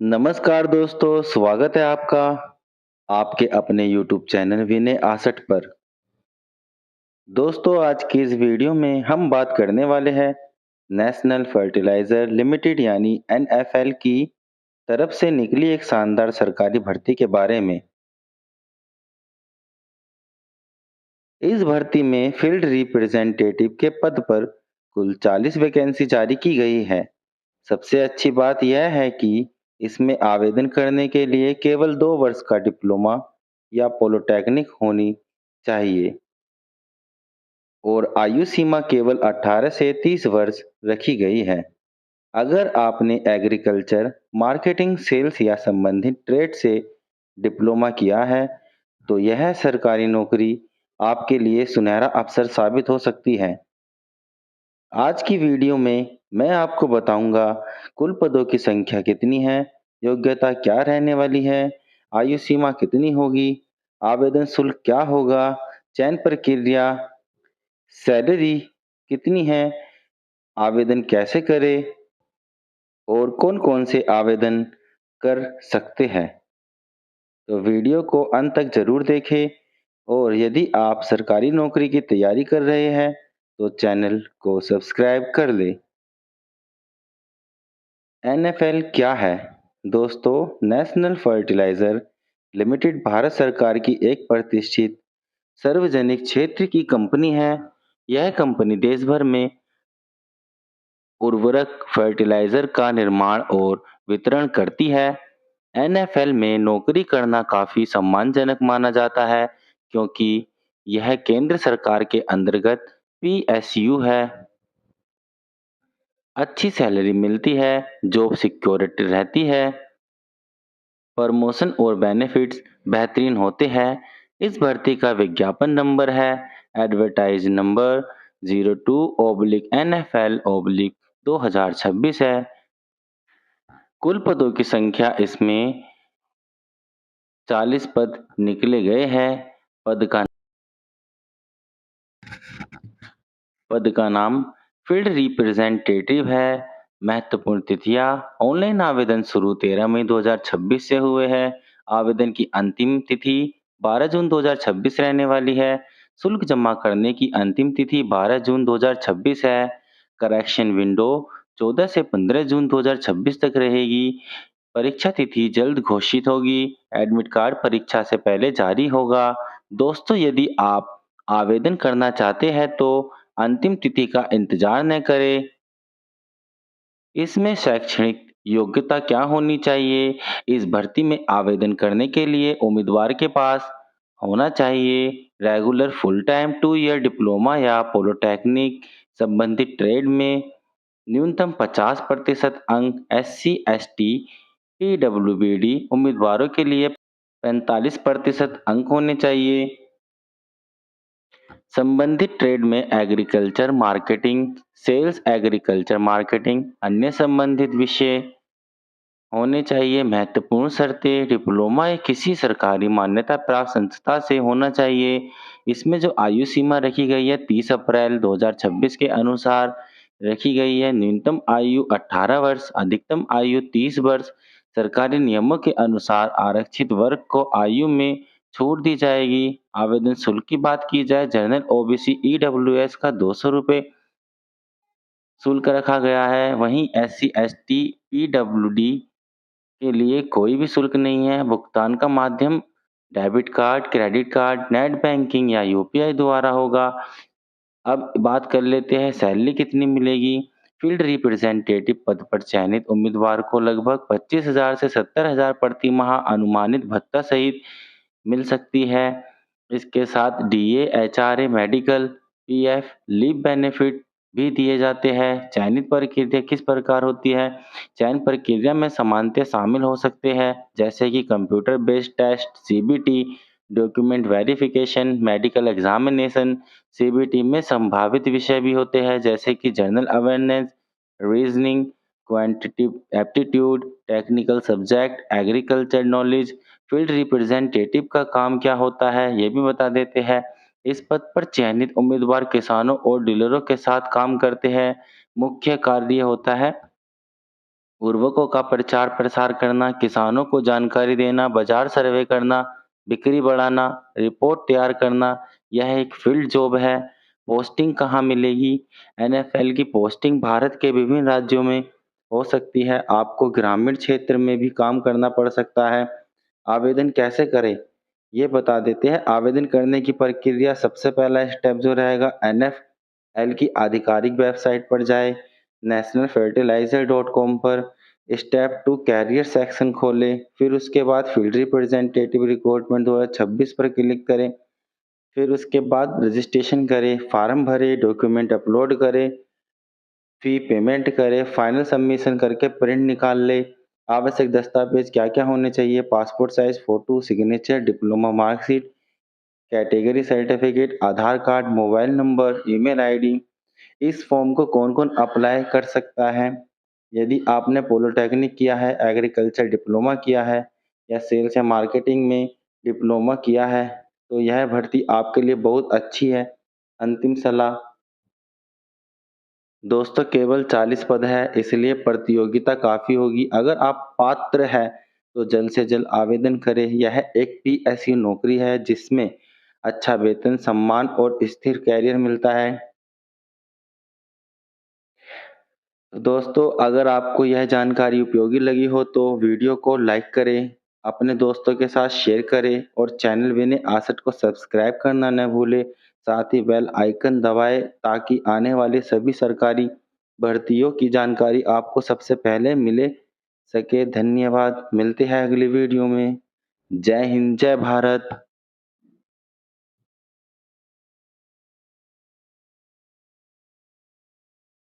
नमस्कार दोस्तों, स्वागत है आपका आपके अपने यूट्यूब चैनल विनय आसट पर। दोस्तों आज की इस वीडियो में हम बात करने वाले हैं नेशनल फर्टिलाइजर लिमिटेड यानी एनएफएल की तरफ से निकली एक शानदार सरकारी भर्ती के बारे में। इस भर्ती में फील्ड रिप्रेजेंटेटिव के पद पर कुल 40 वैकेंसी जारी की गई है। सबसे अच्छी बात यह है कि इसमें आवेदन करने के लिए केवल 2 वर्ष का डिप्लोमा या पॉलिटेक्निक होनी चाहिए और आयु सीमा केवल 18 से 30 वर्ष रखी गई है। अगर आपने एग्रीकल्चर, मार्केटिंग, सेल्स या संबंधित ट्रेड से डिप्लोमा किया है, तो यह सरकारी नौकरी आपके लिए सुनहरा अवसर साबित हो सकती है। आज की वीडियो में मैं आपको बताऊंगा कुल पदों की संख्या कितनी है, योग्यता क्या रहने वाली है, आयु सीमा कितनी होगी, आवेदन शुल्क क्या होगा, चयन प्रक्रिया, सैलरी कितनी है, आवेदन कैसे करें और कौन-कौन से आवेदन कर सकते हैं। तो वीडियो को अंत तक जरूर देखें और यदि आप सरकारी नौकरी की तैयारी कर रहे हैं, तो चैनल को सब्सक्राइब कर लें। एनएफएल क्या है? दोस्तों, नेशनल फर्टिलाइजर लिमिटेड भारत सरकार की एक प्रतिष्ठित सार्वजनिक क्षेत्र की कंपनी है। यह कंपनी देश भर में उर्वरक, फर्टिलाइजर का निर्माण और वितरण करती है। एनएफएल में नौकरी करना काफी सम्मानजनक माना जाता है क्योंकि यह केंद्र सरकार के अंतर्गत पीएसयू है। अच्छी सैलरी मिलती है, जॉब सिक्योरिटी रहती है, प्रमोशन और बेनिफिट्स बेहतरीन होते हैं। इस भर्ती का विज्ञापन नंबर है एडवर्टाइज नंबर 02/NFL/2026 है। कुल पदों की संख्या इसमें 40 पद निकले गए हैं। पद का पद का नाम फील्ड रिप्रेजेंटेटिव है। महत्वपूर्ण तिथियां, ऑनलाइन आवेदन शुरू 13 मई 2026 से हुए हैं। आवेदन की अंतिम तिथि 12 जून 2026 रहने वाली है। शुल्क जमा करने की अंतिम तिथि 12 जून 2026 है। करेक्शन विंडो 14 से 15 जून 2026 तक रहेगी। परीक्षा तिथि जल्द घोषित होगी। एडमिट कार्ड परीक्षा से पहले जारी होगा। दोस्तों, यदि आप आवेदन करना चाहते हैं तो अंतिम तिथि का इंतजार न करें। इसमें शैक्षणिक योग्यता क्या होनी चाहिए? इस भर्ती में आवेदन करने के लिए उम्मीदवार के पास होना चाहिए regular full time 2 year diploma या पॉलिटेक्निक संबंधित ट्रेड में, न्यूनतम 50% अंक, एससी एसटी पीडब्ल्यूबीडी उम्मीदवारों के लिए 45% अंक होने चाहिए। संबंधित ट्रेड में agriculture marketing, sales, agriculture marketing, अन्य संबंधित विषय होने चाहिए। महत्वपूर्ण शर्तें, डिप्लोमा या किसी सरकारी मान्यता प्राप्त संस्था से होना चाहिए। इसमें जो आयु सीमा रखी गई है 30 अप्रैल 2026 के अनुसार रखी गई है। न्यूनतम आयु 18 वर्ष, अधिकतम आयु 30 वर्ष। सरकारी नियमों के अनुसार आरक्षित वर्ग को आयु में छूट दी जाएगी। आवेदन शुल्क की बात की जाए, जनरल ओबीसी ईडब्ल्यूएस का 200 रुपये शुल्क रखा गया है। वहीं एससी एसटी पीडब्ल्यूडी के लिए कोई भी शुल्क नहीं है। भुगतान का माध्यम debit card, credit card, net banking या यूपीआई द्वारा होगा। अब बात कर लेते हैं सैलरी कितनी मिलेगी। फील्ड रिप्रेजेंटेटिव पद पर चयनित उम्मीदवार को लगभग 25,000 से 70,000 प्रति माह अनुमानित भत्ता सहित मिल सकती है। इसके साथ DA, HRA, medical, PF, leave benefit भी दिए जाते हैं। चयनित प्रक्रिया किस प्रकार होती है? चयन प्रक्रिया में समानता शामिल हो सकते हैं, जैसे कि computer based test, CBT, document verification, medical examination. CBT में संभावित विषय भी होते हैं, जैसे कि general awareness, reasoning, quantitative aptitude, technical subject, agriculture knowledge. Field representative का काम क्या होता है, ये भी बता देते हैं। इस पद पर चयनित उम्मीदवार किसानों और डीलरों के साथ काम करते हैं। मुख्य कार्य होता है उर्वरकों का प्रचार प्रसार करना, किसानों को जानकारी देना, बाजार सर्वे करना, बिक्री बढ़ाना, रिपोर्ट तैयार करना, यह एक फील्ड जॉब है। पोस्टिंग कहाँ मिलेगी? एनएफएल की पोस्टिंग भारत के विभिन्न राज्यों में हो सकती है। आपको ग्रामीण क्षेत्र में भी काम करना पड़ सकता है। आवेदन कैसे करें? ये बता देते हैं। आवेदन करने की प्रक्रिया, सबसे पहला स्टेप जो रहेगा, एनएफएल की आधिकारिक वेबसाइट पर जाए, nationalfertilizer.com पर। स्टेप 2, कैरियर सेक्शन खोलें, फिर उसके बाद फील्ड रिप्रेजेंटेटिव रिक्रूटमेंट 2026 पर क्लिक करें। फिर उसके बाद रजिस्ट्रेशन करें, फॉर्म भरें, डॉक्यूमेंट अपलोड करें, फी पेमेंट करें, फाइनल सबमिशन करके प्रिंट निकाल ले। आवश्यक दस्तावेज क्या-क्या होने चाहिए? Passport size photo, signature, diploma marksheet, category certificate, Aadhaar card, mobile number, email ID. इस फॉर्म को कौन-कौन अप्लाई कर सकता है? यदि आपने पॉलिटेक्निक किया है, एग्रीकल्चर डिप्लोमा किया है या सेल्स या मार्केटिंग में डिप्लोमा किया है, तो यह भर्ती आपके लिए बहुत अच्छी है। अंतिम सलाह, दोस्तों केवल 40 पद है, इसलिए प्रतियोगिता काफ़ी होगी। अगर आप पात्र हैं, तो जल्द से जल्द आवेदन करें। यह एक पीएसयू नौकरी है जिसमें अच्छा वेतन, सम्मान और स्थिर करियर मिलता है। तो दोस्तों, अगर आपको यह जानकारी उपयोगी लगी हो तो वीडियो को लाइक करें, अपने दोस्तों के साथ शेयर करें और चैनल विनय आसट को सब्सक्राइब करना न भूलें। साथ ही बेल आइकन दबाएं ताकि आने वाली सभी सरकारी भर्तियों की जानकारी आपको सबसे पहले मिले सके। धन्यवाद, मिलते हैं अगली वीडियो में। जय हिंद, जय भारत।